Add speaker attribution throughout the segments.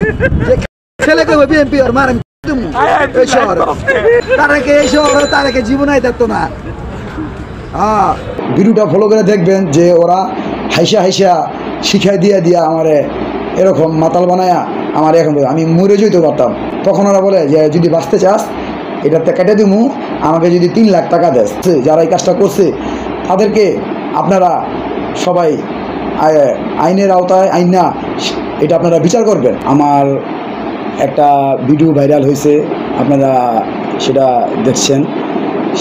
Speaker 1: যে ছেলেকে বিএনপি আর মারেন এই শহরে তারাকে এই শহরে তারাকে জীবনাই দেখতো না। ভিডিওটা ফলো করে দেখবেন যে ওরা হাইসা হাইসা শিখাই দিয়া আমারে এরকম মাতাল বানায়া আমার এখন আমি মরে যেতে পারতাম। তখন ওরা বলে যে যদি বাঁচতে চাস এটাতে কেটে দিমু, আমাকে যদি 3 লাখ টাকা দেয়। যারা এই কাজটা করছে তাদেরকে আপনারা সবাই আইনের আওতায় আইনা এটা আপনারা বিচার করবেন। আমার একটা ভিডিও ভাইরাল হয়েছে, আপনারা সেটা দেখছেন।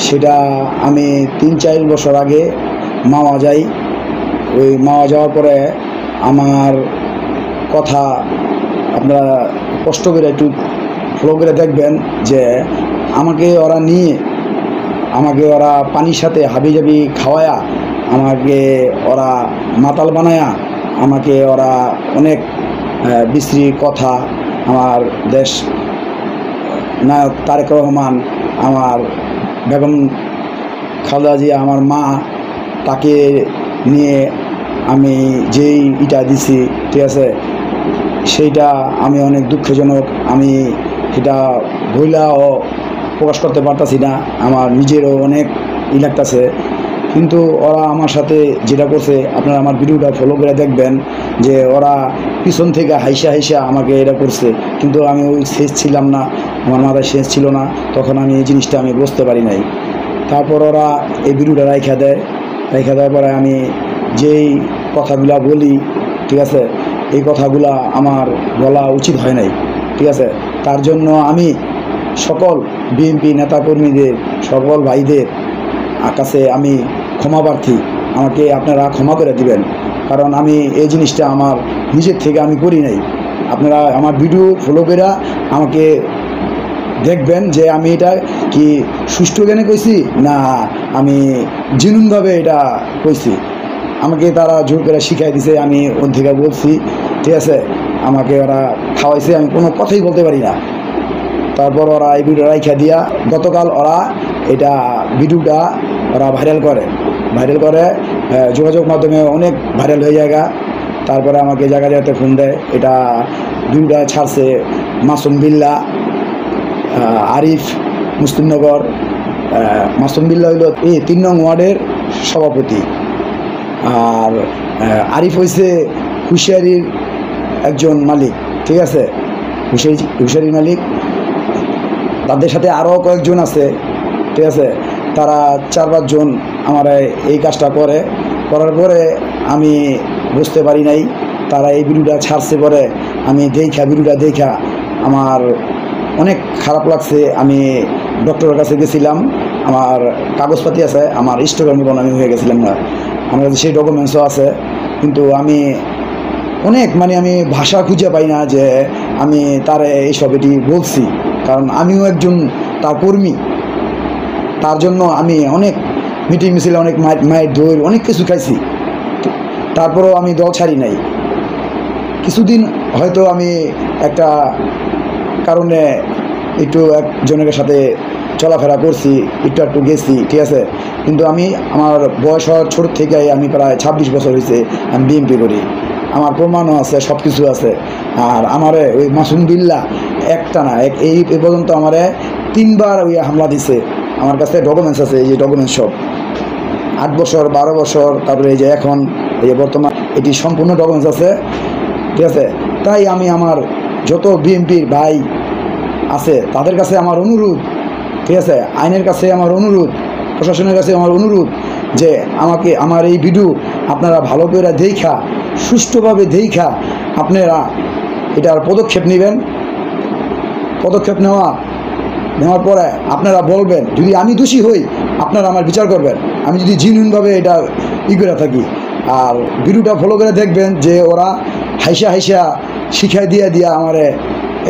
Speaker 1: সেটা আমি 3-4 বছর আগে মাওয়া যাই। ওই মাওয়া যাওয়ার পরে আমার কথা আপনারা কষ্ট করে একটু ফলো করে দেখবেন যে আমাকে ওরা নিয়ে আমাকে ওরা পানির সাথে হাবিজাবি খাওয়ায়া আমাকে ওরা মাতাল বানায়া আমাকে ওরা অনেক বিশ্রী কথা, আমার দেশ নায়ক তারেক রহমান, আমার বেগম খালেদা জিয়া, আমার মা, তাকে নিয়ে আমি যেই ইটা দিছি, ঠিক আছে, সেইটা আমি অনেক দুঃখজনক। আমি সেটা বইলাও প্রকাশ করতে পারতাছি না, আমার নিজেরও অনেক লাগতেছে। কিন্তু ওরা আমার সাথে যেটা করছে আপনারা আমার ভিডিওটা ফলো করে দেখবেন যে ওরা পিছন থেকে হাইসা হাইসা আমাকে এটা করছে। কিন্তু আমি ওই শেষ ছিলাম না, আমার মাথায় শেষ ছিল না, তখন আমি এই জিনিসটা আমি বুঝতে পারি নাই। তারপর ওরা এই ভিডিওটা রাইখা দেওয়ার পরে আমি যেই কথাগুলা বলি, ঠিক আছে, এই কথাগুলা আমার বলা উচিত হয় নাই, ঠিক আছে। তার জন্য আমি সকল বিএনপি নেতাকর্মীদের, সকল ভাইদের কাছে আমি ক্ষমা প্রার্থী। আমাকে আপনারা ক্ষমা করে দিবেন, কারণ আমি এই জিনিসটা আমার নিজের থেকে আমি করি নাই। আপনারা আমার ভিডিও ফলো করে আমাকে দেখবেন যে আমি এটা কি সুষ্ঠু জ্ঞানে কইছি না আমি জেনুইনভাবে এটা কইছি। আমাকে তারা জোর করে শিখাই দিছে, আমি ওর থেকে বলছি, ঠিক আছে, আমাকে ওরা খাওয়াইছে, আমি কোনো কথাই বলতে পারি না। তারপর ওরা এই ভিডিও রাইখা দিয়া গতকাল ওরা এটা ভিডিওটা ওরা ভাইরাল করে যোগাযোগ মাধ্যমে অনেক ভাইরাল হয়ে যায়। তারপরে আমাকে জায়গাতে ফোন দেয়, এটা ভিডিওটা ছাড়ছে মাসুম বিল্লাহ, আরিফ মুসলিমনগর। মাসুম বিল্লাহ হইল এই 3 নং ওয়ার্ডের সভাপতি, আর আরিফ হয়েছে হুঁশিয়ারির একজন মালিক, ঠিক আছে, হুঁশিয়ারির মালিক। তাদের সাথে আরও কয়েকজন আছে, ঠিক আছে, তারা 4-5 জন আমার এই কাজটা করার পরে আমি বুঝতে পারি নাই। তারা এই ভিডিওটা ছাড়ছে পরে আমি ভিডিওটা দেখা আমার অনেক খারাপ লাগছে। আমি ডক্টরের কাছে গেছিলাম, আমার কাগজপাতি আছে, আমার স্টোরের মতন আমি হয়ে গেছিলাম না, আমার কাছে সেই ডকুমেন্টসও আছে। কিন্তু আমি অনেক আমি ভাষা খুঁজে পাই না যে আমি তারে এইসব এটি বলছি, কারণ আমিও একজন তার কর্মী। তার জন্য আমি অনেক মিটিং মিছিলে অনেক মায়ের দই অনেক কিছু খাইছি, তারপরেও আমি দল ছাড়ি নাই। কিছুদিন হয়তো আমি একটা কারণে একটু একজনের সাথে চলাফেরা করছি, একটু গেছি, ঠিক আছে, কিন্তু আমি আমার বয়স হওয়ার ছোট থেকে আমি প্রায় 26 বছর হয়েছে আমি বিএনপি করি, আমার প্রমাণও আছে, সব কিছু আছে। আর আমারে ওই মাসুম বিল্লাহ একটা না এই পর্যন্ত আমারে 3 বার ওই হামলা দিছে। আমার কাছে ডকুমেন্টস আছে, এই যে ডকুমেন্টস সব 8 বছর 12 বছর, তারপরে এই যে এখন এই বর্তমান এটি সম্পূর্ণ ডকুমেন্টস আছে, ঠিক আছে। তাই আমি আমার যত বিএনপির ভাই আছে তাদের কাছে আমার অনুরোধ, ঠিক আছে, আইনের কাছে আমার অনুরোধ, প্রশাসনের কাছে আমার অনুরোধ যে আমাকে আমার এই ভিডিও আপনারা ভালো করে দেখা, সুষ্ঠুভাবে দেখা আপনারা এটার পদক্ষেপ নেবেন। পদক্ষেপ নেওয়ার পরে আপনারা বলবেন, যদি আমি দোষী হই আপনারা আমার বিচার করবেন, আমি যদি জেনুইনভাবে এটা করে থাকি। আর ভিডিওটা ফলো করে দেখবেন যে ওরা হাইসা হাইসা শিখাই দিয়া আমারে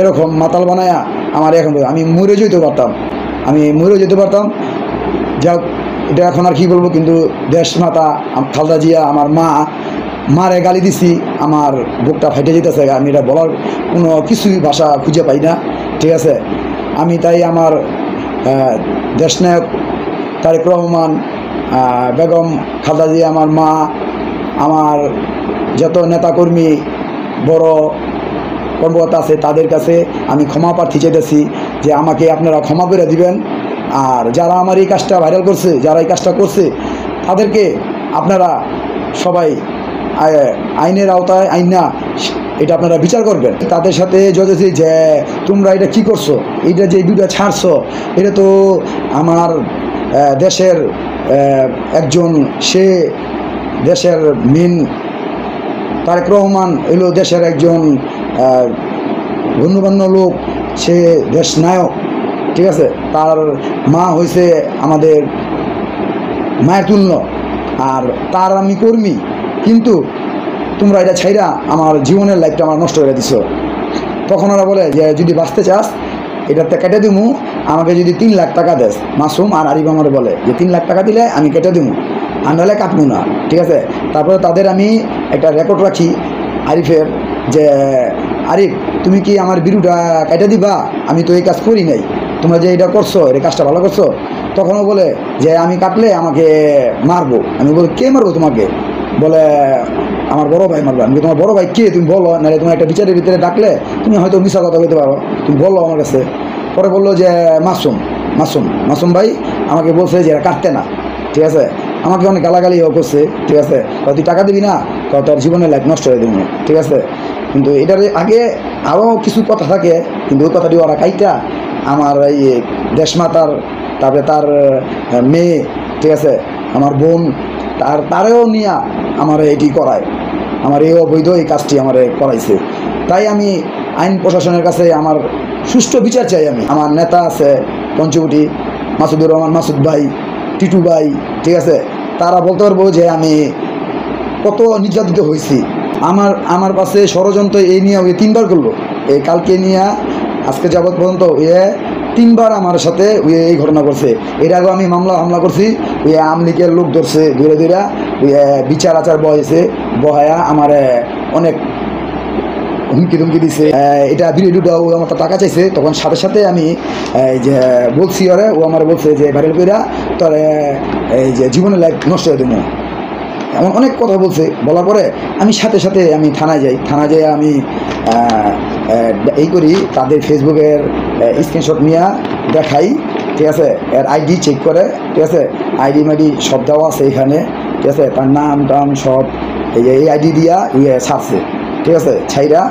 Speaker 1: এরকম মাতাল বানায়া আমার এখন আমি মরে যেতে পারতাম। যাক, এটা এখন আর কি বলবো, কিন্তু দেশ মাতা খালেদা জিয়া, আমার মারে গালি দিছি, আমার বুকটা ফাইটে যেতেছে। আমি এটা বলার কোনো কিছুই ভাষা খুঁজে পাই না, ঠিক আছে। আমি তাই আমার দেশনায়ক তারেক রহমান, বেগম খালেদা জিয়া, আমার মা, আমার যত নেতাকর্মী, বড় কর্মকর্তা আছে তাদের কাছে আমি ক্ষমা প্রার্থী চাইতেছি যে আমাকে আপনারা ক্ষমা করে দিবেন। আর যারা আমার এই কাজটা ভাইরাল করছে, যারা এই কাজটা করছে, তাদেরকে আপনারা সবাই আইনের আওতায় আইনা এটা আপনারা বিচার করবেন। তাদের সাথে যদি যে তোমরা এটা কি করছো, এইটা যে ভিডিও ছাড়ছো, এটা তো আমার দেশের একজন, সে দেশের মেন তারেক রহমান এলো দেশের একজন গণ্যমান্য লোক, সে দেশ নায়ক, ঠিক আছে। তার মা হয়েছে আমাদের মায়ের তুল্য, আর তার আমি কর্মী, কিন্তু তোমরা এটা ছাইরা আমার জীবনের লাইফটা আমার নষ্ট করে দিছো। তখন ওরা বলে যে যদি বাঁচতে চাস এটাতে কেটে দিমু, আমাকে যদি 3 লাখ টাকা দেস। মাসুম আর আরিফ আমার বলে যে 3 লাখ টাকা দিলে আমি কেটে দিমু, আর নাহলে কাটবো না, ঠিক আছে। তারপরে তাদের আমি একটা রেকর্ড রাখি আরিফের, যে আরিফ তুমি কি আমার ভিডিওটা কেটে দিবা, আমি তো এই কাজ করি নাই, তোমরা যে এটা করছো, এই কাজটা ভালো করছো। তখনও বলে যে আমি কাটলে আমাকে মারবো। আমি বলি কে মারবো তোমাকে? বলে আমার বড় ভাই মারবে। আমি তোমার বড় ভাই কে তুমি বলো, নাহলে তোমার একটা বিচারের ভিতরে ডাকলে তুমি হয়তো মিশা কথা বলতে পারো, তুমি বলো আমার কাছে। পরে বললো যে মাসুম মাসুম মাসুম ভাই আমাকে বলছে যে এরা কাটতে না, ঠিক আছে। আমাকে অনেক গালাগালিও করছে, ঠিক আছে। তুই টাকা দিবি না, তোর জীবনের লাইফ নষ্ট হয়ে দিবি, ঠিক আছে। কিন্তু এটার আগে আরও কিছু কথা থাকে, কিন্তু ওই কথাটি ওরা কাইটা আমার এই দেশমাতার, তারপরে তার মেয়ে, ঠিক আছে, আমার বোন, তারেও নিয়ে আমার এটি করায়, আমার এই অবৈধ এই কাজটি আমার করাইছে। তাই আমি আইন প্রশাসনের কাছে আমার সুষ্ঠু বিচার চাই। আমি আমার নেতা আছে পঞ্চবটি, মাসুদুর রহমান মাসুদ ভাই, টিটু ভাই, ঠিক আছে, তারা বলতে পারবো যে আমি কত নির্যাতিত হয়েছি। আমার পাশে ষড়যন্ত্র এই নিয়ে 3বার করলো, এই কালকে নিয়ে আজকে যাবৎ পর্যন্ত 3বার আমার সাথে এই ঘটনা করছে। এর আগেও আমি হামলা করছি, আমলিকের লোক ধরছে, ধীরে ধীরে বিচার আচার বহায়া আমার অনেক হুমকি ধুমকি দিছে। এটা ভিডিওটা ও আমার টাকা চাইছে, তখন সাথে সাথে আমি এই যে বলছি ওরে, ও আমার বলছে যে ভাইরাল কইরা তোর এই যে জীবনের লাইফ নষ্ট হয়ে দেবো, এমন অনেক কথা বলছে। বলার পরে আমি সাথে সাথে আমি থানায় যাই। আমি এই করি, তাদের ফেসবুকের স্ক্রিনশট নিয়ে দেখাই, ঠিক আছে। এর আইডি চেক করে, ঠিক আছে, আইডি মাইডি সব দেওয়া আছে এখানে, ঠিক আছে। তার নাম টাম সব এই আইডি দিয়া ছাড়ছে, ঠিক আছে। ছাইরা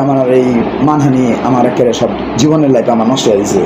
Speaker 1: আমার এই মানহানি আমার একেবারে সব জীবনের লাইফে আমার নষ্ট হয়ে গেছে।